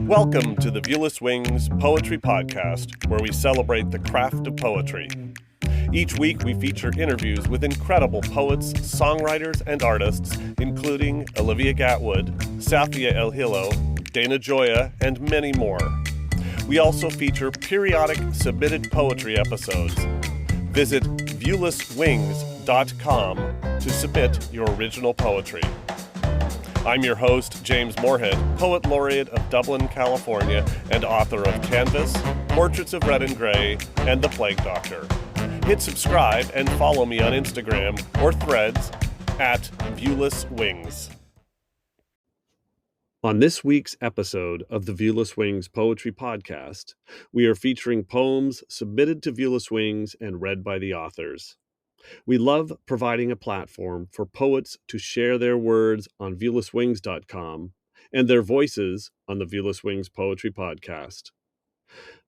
Welcome to the Viewless Wings Poetry Podcast, where we celebrate the craft of poetry. Each week we feature interviews with incredible poets, songwriters, and artists, including Olivia Gatwood, Safia El Hilo, Dana Gioia, and many more. We also feature periodic submitted poetry episodes. Visit viewlesswings.com to submit your original poetry. I'm your host, James Moorhead, Poet Laureate of Dublin, California, and author of Canvas, Portraits of Red and Gray, and The Plague Doctor. Hit subscribe and follow me on Instagram or Threads at Viewless Wings. On this week's episode of the Viewless Wings Poetry Podcast, we are featuring poems submitted to Viewless Wings and read by the authors. We love providing a platform for poets to share their words on viewlesswings.com and their voices on the Viewless Wings Poetry Podcast.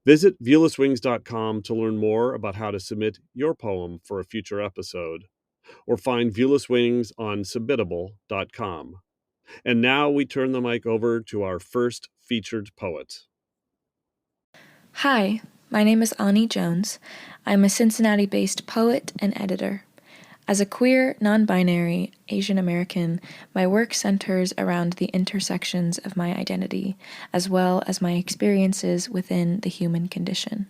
Visit viewlesswings.com to learn more about how to submit your poem for a future episode, or find Viewless Wings on submittable.com. And now we turn the mic over to our first featured poet. Hi, my name is Ani Jones. I'm a Cincinnati-based poet and editor. As a queer, non-binary Asian American, my work centers around the intersections of my identity, as well as my experiences within the human condition.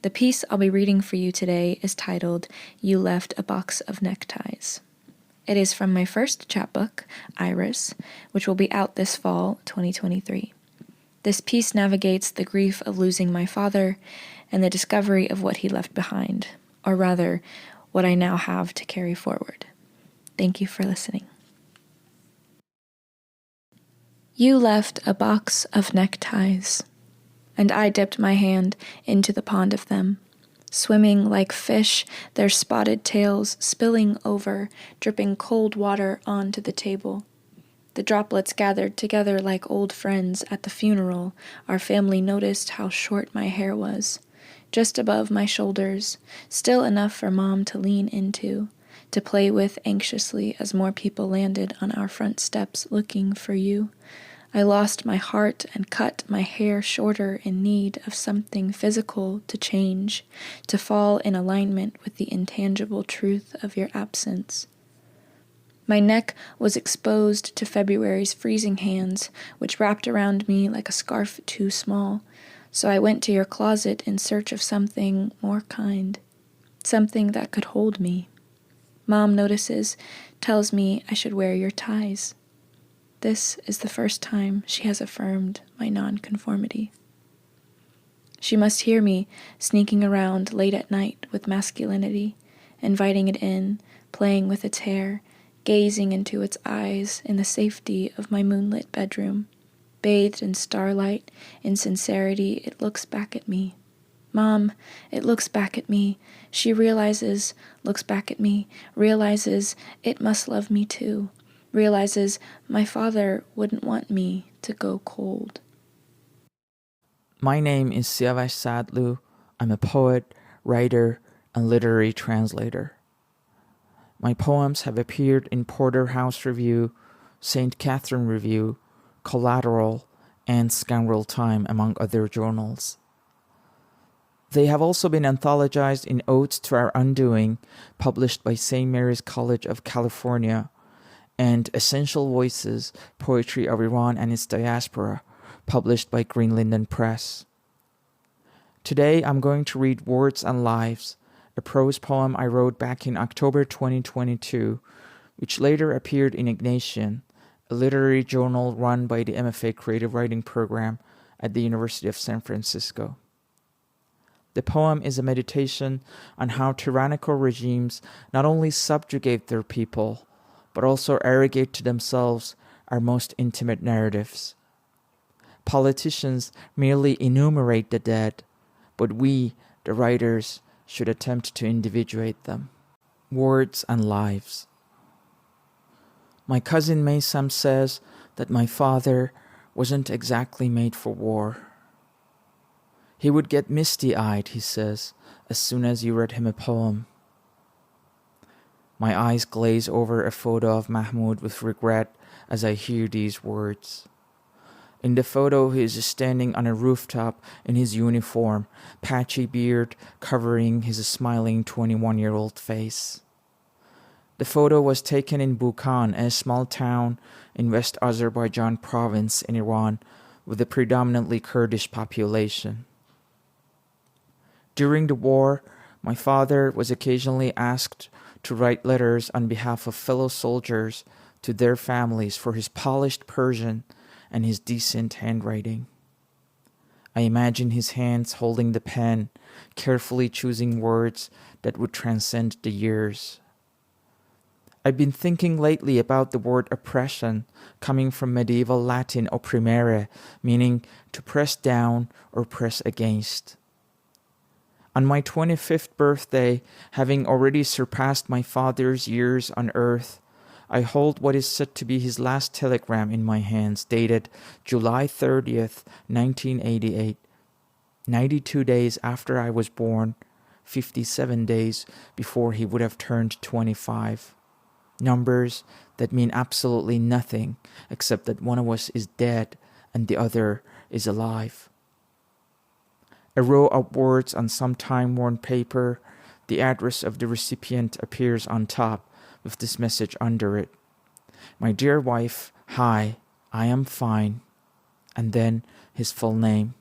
The piece I'll be reading for you today is titled, You Left a Box of Neckties. It is from my first chapbook, Iris, which will be out this fall, 2023. This piece navigates the grief of losing my father and the discovery of what he left behind, or rather, what I now have to carry forward. Thank you for listening. You left a box of neckties, and I dipped my hand into the pond of them, swimming like fish, their spotted tails spilling over, dripping cold water onto the table. The droplets gathered together like old friends at the funeral. Our family noticed how short my hair was, just above my shoulders, still enough for Mom to lean into, to play with anxiously as more people landed on our front steps looking for you. I lost my heart and cut my hair shorter in need of something physical to change, to fall in alignment with the intangible truth of your absence. My neck was exposed to February's freezing hands, which wrapped around me like a scarf too small, so I went to your closet in search of something more kind, something that could hold me. Mom notices, tells me I should wear your ties. This is the first time she has affirmed my nonconformity. She must hear me sneaking around late at night with masculinity, inviting it in, playing with its hair, gazing into its eyes in the safety of my moonlit bedroom. Bathed in starlight, in sincerity, it looks back at me. Mom, it looks back at me. She realizes, looks back at me, realizes it must love me too, realizes my father wouldn't want me to go cold. My name is Siavash Saadlou. I'm a poet, writer, and literary translator. My poems have appeared in Porterhouse Review, St. Catherine Review, Collateral, and Scoundrel Time, among other journals. They have also been anthologized in Odes to Our Undoing, published by St. Mary's College of California, and Essential Voices, Poetry of Iran and its Diaspora, published by Green Linden Press. Today I'm going to read Words and Lives, a prose poem I wrote back in October 2022, which later appeared in Ignatian, a literary journal run by the MFA Creative Writing Program at the University of San Francisco. The poem is a meditation on how tyrannical regimes not only subjugate their people, but also arrogate to themselves our most intimate narratives. Politicians merely enumerate the dead, but we, the writers, should attempt to individuate them. Words and Lives. My cousin Maysam says that my father wasn't exactly made for war. He would get misty-eyed, he says, as soon as you read him a poem. My eyes glaze over a photo of Mahmoud with regret as I hear these words. In the photo, he is standing on a rooftop in his uniform, patchy beard covering his smiling 21-year-old face. The photo was taken in Bukhan, a small town in West Azerbaijan province in Iran with a predominantly Kurdish population. During the war, my father was occasionally asked to write letters on behalf of fellow soldiers to their families for his polished Persian and his decent handwriting. I imagine his hands holding the pen, carefully choosing words that would transcend the years. I've been thinking lately about the word oppression coming from medieval Latin opprimere, meaning to press down or press against. On my 25th birthday, having already surpassed my father's years on earth, I hold what is said to be his last telegram in my hands, dated July 30th, 1988, 92 days after I was born, 57 days before he would have turned 25. Numbers that mean absolutely nothing except that one of us is dead and the other is alive. A row of words on some time-worn paper, the address of the recipient appears on top with this message under it. My dear wife, hi, I am fine. And then his full name.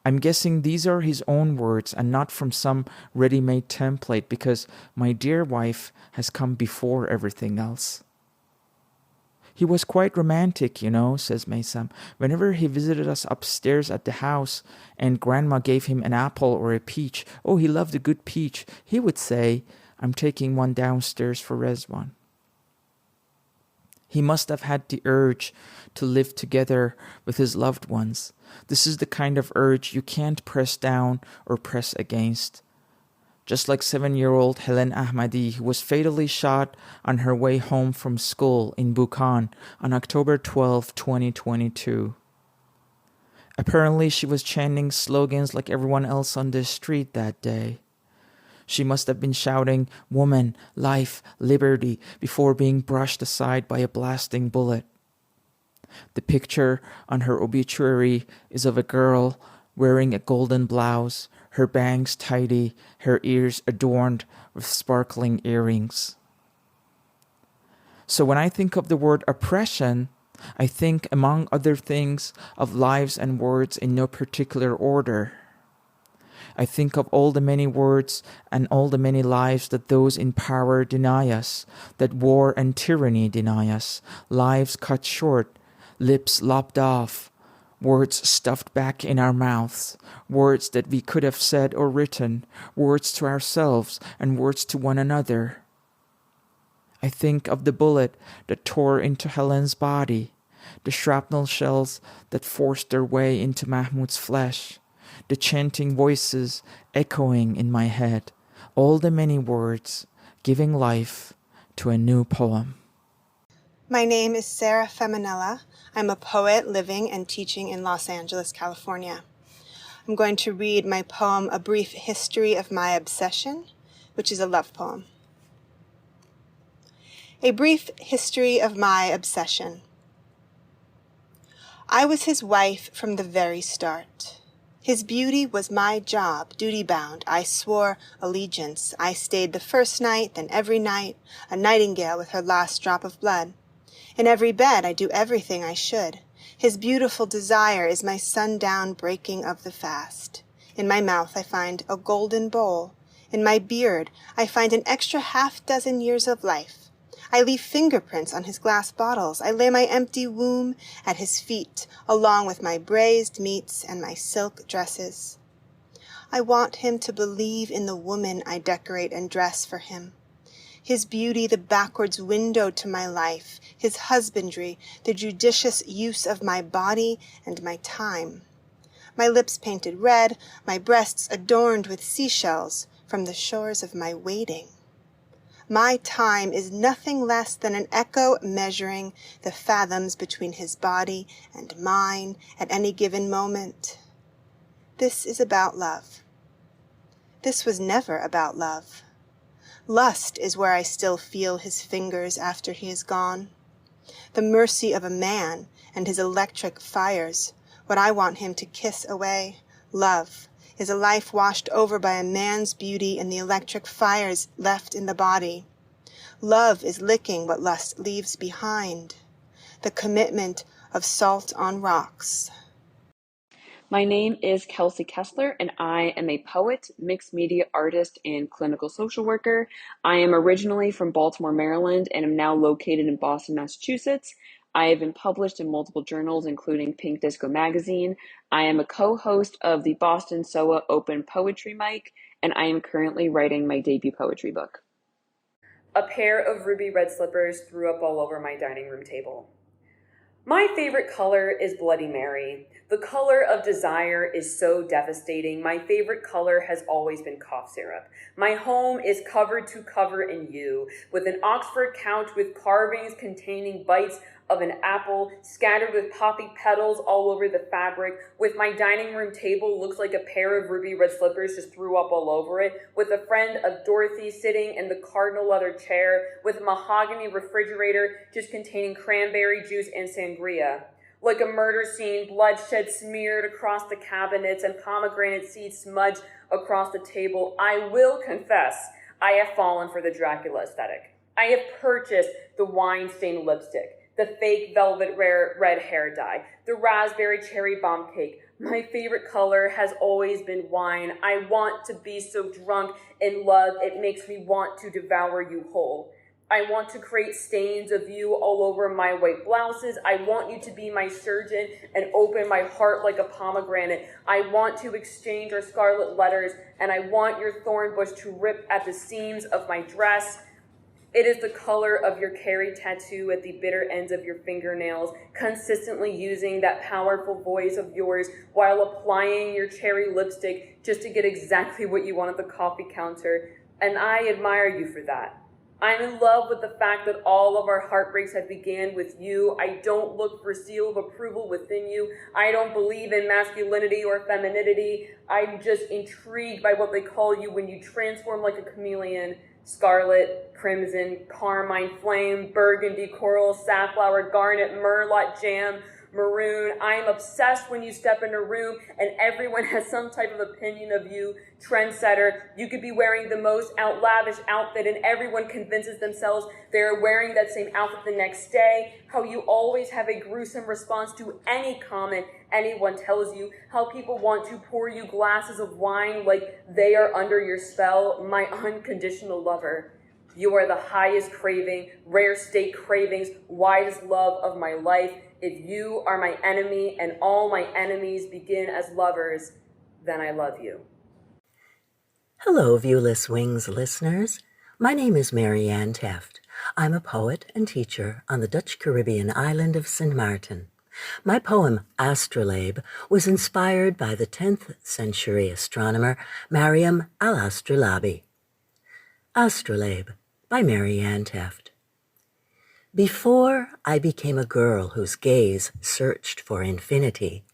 I'm guessing these are his own words and not from some ready-made template because my dear wife has come before everything else. He was quite romantic, says Maysam. Whenever he visited us upstairs at the house and Grandma gave him an apple or a peach, oh, he loved a good peach, he would say, I'm taking one downstairs for Rezwan. He must have had the urge to live together with his loved ones. This is the kind of urge you can't press down or press against. Just like 7-year-old Helen Ahmadi, who was fatally shot on her way home from school in Bukhan on October 12, 2022. Apparently, she was chanting slogans like everyone else on the street that day. She must have been shouting, woman, life, liberty, before being brushed aside by a blasting bullet. The picture on her obituary is of a girl wearing a golden blouse, her bangs tidy, her ears adorned with sparkling earrings. So when I think of the word oppression, I think, among other things, of lives and words in no particular order. I think of all the many words and all the many lives that those in power deny us, that war and tyranny deny us, lives cut short, lips lopped off, words stuffed back in our mouths, words that we could have said or written, words to ourselves and words to one another. I think of the bullet that tore into Helen's body, the shrapnel shells that forced their way into Mahmoud's flesh, the chanting voices echoing in my head, all the many words giving life to a new poem. My name is Sara Femenella. I'm a poet living and teaching in Los Angeles, California. I'm going to read my poem, A Brief History of My Obsession, which is a love poem. A brief history of my obsession. I was his wife from the very start. His beauty was my job, duty-bound. I swore allegiance. I stayed the first night, then every night, a nightingale with her last drop of blood. In every bed I do everything I should. His beautiful desire is my sundown breaking of the fast. In my mouth I find a golden bowl. In my beard I find an extra 6 years of life. I leave fingerprints on his glass bottles. I lay my empty womb at his feet, along with my braised meats and my silk dresses. I want him to believe in the woman I decorate and dress for him. His beauty, the backwards window to my life. His husbandry, the judicious use of my body and my time. My lips painted red, my breasts adorned with seashells from the shores of my waiting. My time is nothing less than an echo measuring the fathoms between his body and mine at any given moment. This is about love. This was never about love. Lust is where I still feel his fingers after he is gone. The mercy of a man and his electric fires, what I want him to kiss away. Love is a life washed over by a man's beauty and the electric fires left in the body. Love is licking what lust leaves behind, the commitment of salt on rocks. My name is Kelsey Kessler, and I am a poet, mixed media artist, and clinical social worker. I am originally from Baltimore, Maryland, and am now located in Boston, Massachusetts. I have been published in multiple journals, including Pink Disco Magazine. I am a co-host of the Boston SOA Open Poetry Mic, and I am currently writing my debut poetry book. A pair of ruby red slippers threw up all over my dining room table. My favorite color is Bloody Mary. The color of desire is so devastating. My favorite color has always been cough syrup. My home is covered to cover in you, with an Oxford couch with carvings containing bites of an apple scattered with poppy petals all over the fabric, with my dining room table looks like a pair of ruby red slippers just threw up all over it, with a friend of Dorothy sitting in the cardinal leather chair, with a mahogany refrigerator just containing cranberry juice and sangria. Like a murder scene, bloodshed smeared across the cabinets and pomegranate seeds smudged across the table, I will confess I have fallen for the Dracula aesthetic. I have purchased the wine-stained lipstick, the fake velvet rare red hair dye, the raspberry cherry bomb cake. My favorite color has always been wine. I want to be so drunk in love, it makes me want to devour you whole. I want to create stains of you all over my white blouses. I want you to be my surgeon and open my heart like a pomegranate. I want to exchange our scarlet letters, and I want your thorn bush to rip at the seams of my dress. It is the color of your Carrie tattoo at the bitter ends of your fingernails, consistently using that powerful voice of yours while applying your cherry lipstick just to get exactly what you want at the coffee counter. And I admire you for that. I'm in love with the fact that all of our heartbreaks have began with you. I don't look for seal of approval within you. I don't believe in masculinity or femininity. I'm just intrigued by what they call you when you transform like a chameleon. Scarlet, crimson, carmine, flame, burgundy, coral, safflower, garnet, merlot, jam, maroon. I'm obsessed when you step in a room and everyone has some type of opinion of you. Trendsetter, you could be wearing the most outlavish outfit and everyone convinces themselves they're wearing that same outfit the next day. How you always have a gruesome response to any comment anyone tells you. How people want to pour you glasses of wine like they are under your spell. My unconditional lover. You are the highest craving, rare state cravings, widest love of my life. If you are my enemy and all my enemies begin as lovers, then I love you. Hello, Viewless Wings listeners. My name is Mary Ann Teft. I'm a poet and teacher on the Dutch Caribbean island of St. Martin. My poem, Astrolabe, was inspired by the 10th century astronomer Mariam al-Astrolabi. Astrolabe by Mary Ann Teft. Before I became a girl whose gaze searched for infinity,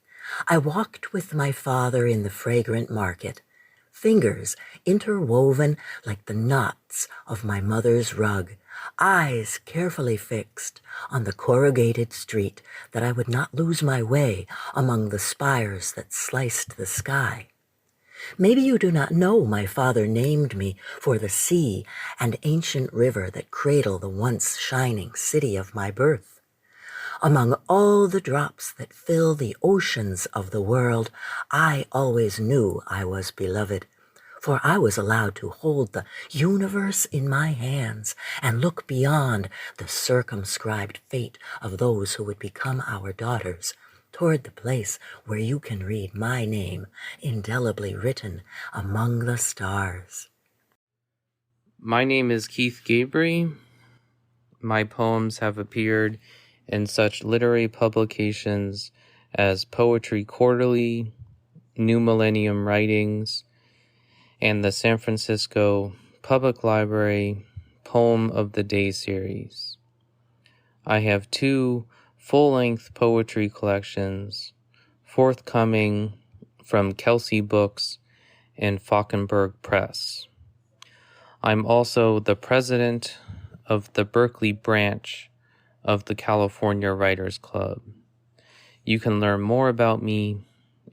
I walked with my father in the fragrant market, fingers interwoven like the knots of my mother's rug, eyes carefully fixed on the corrugated street that I would not lose my way among the spires that sliced the sky. Maybe you do not know my father named me for the sea and ancient river that cradle the once shining city of my birth. Among all the drops that fill the oceans of the world, I always knew I was beloved, for I was allowed to hold the universe in my hands and look beyond the circumscribed fate of those who would become our daughters, toward the place where you can read my name indelibly written among the stars. My name is Keith Gaboury. My poems have appeared in such literary publications as Poetry Quarterly, New Millennium Writings, and the San Francisco Public Library Poem of the Day series. I have 2 full-length poetry collections forthcoming from Kelsey Books and Falkenberg Press. I'm also the president of the Berkeley branch of the California Writers Club. You can learn more about me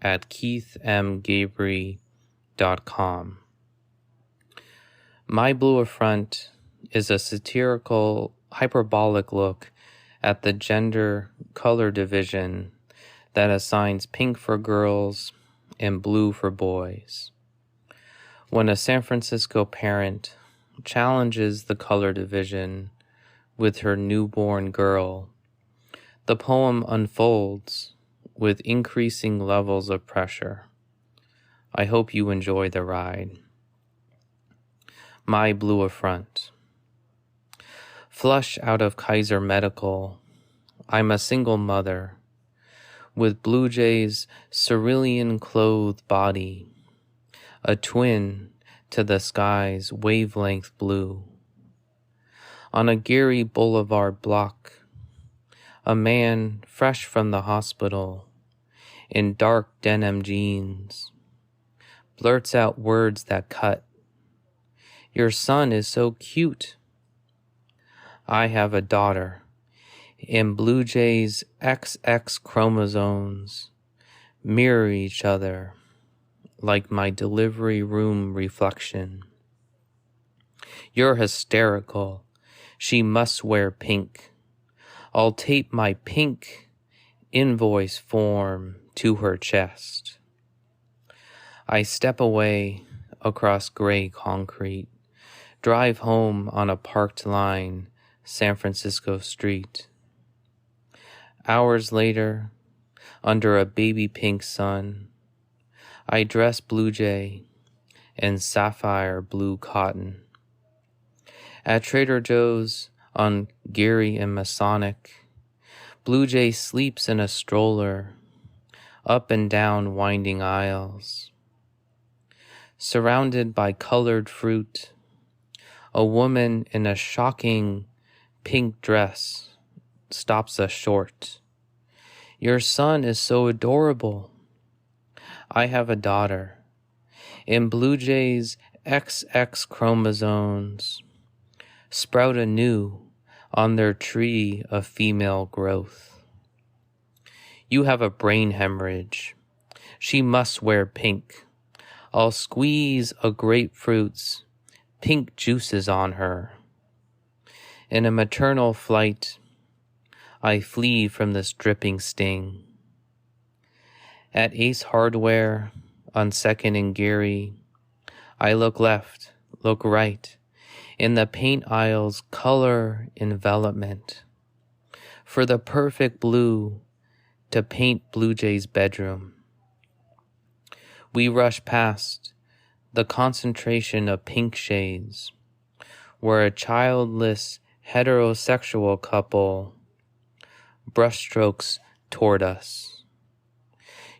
at keithmgaboury.com. My Blue Affront is a satirical, hyperbolic look at the gender color division that assigns pink for girls and blue for boys. When a San Francisco parent challenges the color division with her newborn girl, the poem unfolds with increasing levels of pressure. I hope you enjoy the ride. My Blue Affront. Flush out of Kaiser Medical, I'm a single mother, with Blue Jay's cerulean-clothed body, a twin to the sky's wavelength blue. On a Gary Boulevard block, a man fresh from the hospital, in dark denim jeans, blurts out words that cut. Your son is so cute. I have a daughter, and Blue Jay's XX chromosomes mirror each other like my delivery room reflection. You're hysterical. She must wear pink. I'll tape my pink invoice form to her chest. I step away across gray concrete, drive home on a parked line, San Francisco street. Hours later, under a baby pink sun, I dress Blue Jay in sapphire blue cotton. At Trader Joe's on Geary and Masonic, Blue Jay sleeps in a stroller, up and down winding aisles. Surrounded by colored fruit, a woman in a shocking pink dress stops us short. Your son is so adorable. I have a daughter, and Blue Jay's XX chromosomes sprout anew on their tree of female growth. You have a brain hemorrhage. She must wear pink. I'll squeeze a grapefruit's pink juices on her. In a maternal flight, I flee from this dripping sting. At Ace Hardware on 2nd and Geary, I look left, look right, in the paint aisle's color envelopment, for the perfect blue to paint Blue Jay's bedroom. We rush past the concentration of pink shades, where a childless heterosexual couple brushstrokes toward us.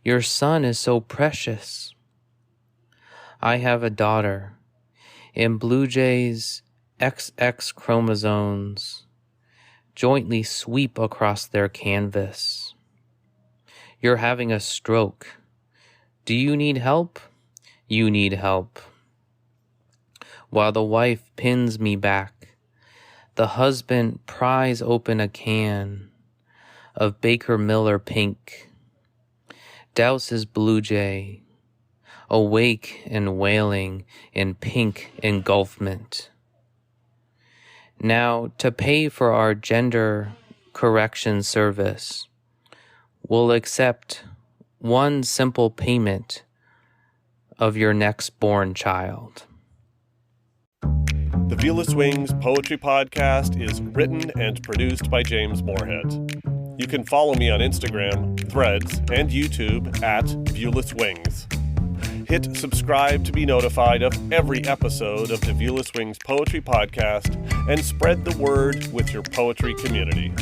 Your son is so precious. I have a daughter, and Blue Jay's XX chromosomes jointly sweep across their canvas. You're having a stroke. Do you need help? You need help. While the wife pins me back, the husband pries open a can of Baker Miller pink, douses Blue Jay, awake and wailing in pink engulfment. Now, to pay for our gender correction service, we'll accept one simple payment of your next born child. The Viewless Wings Poetry Podcast is written and produced by James Moorhead. You can follow me on Instagram, Threads, and YouTube at Viewless Wings. Hit subscribe to be notified of every episode of the Viewless Wings Poetry Podcast and spread the word with your poetry community.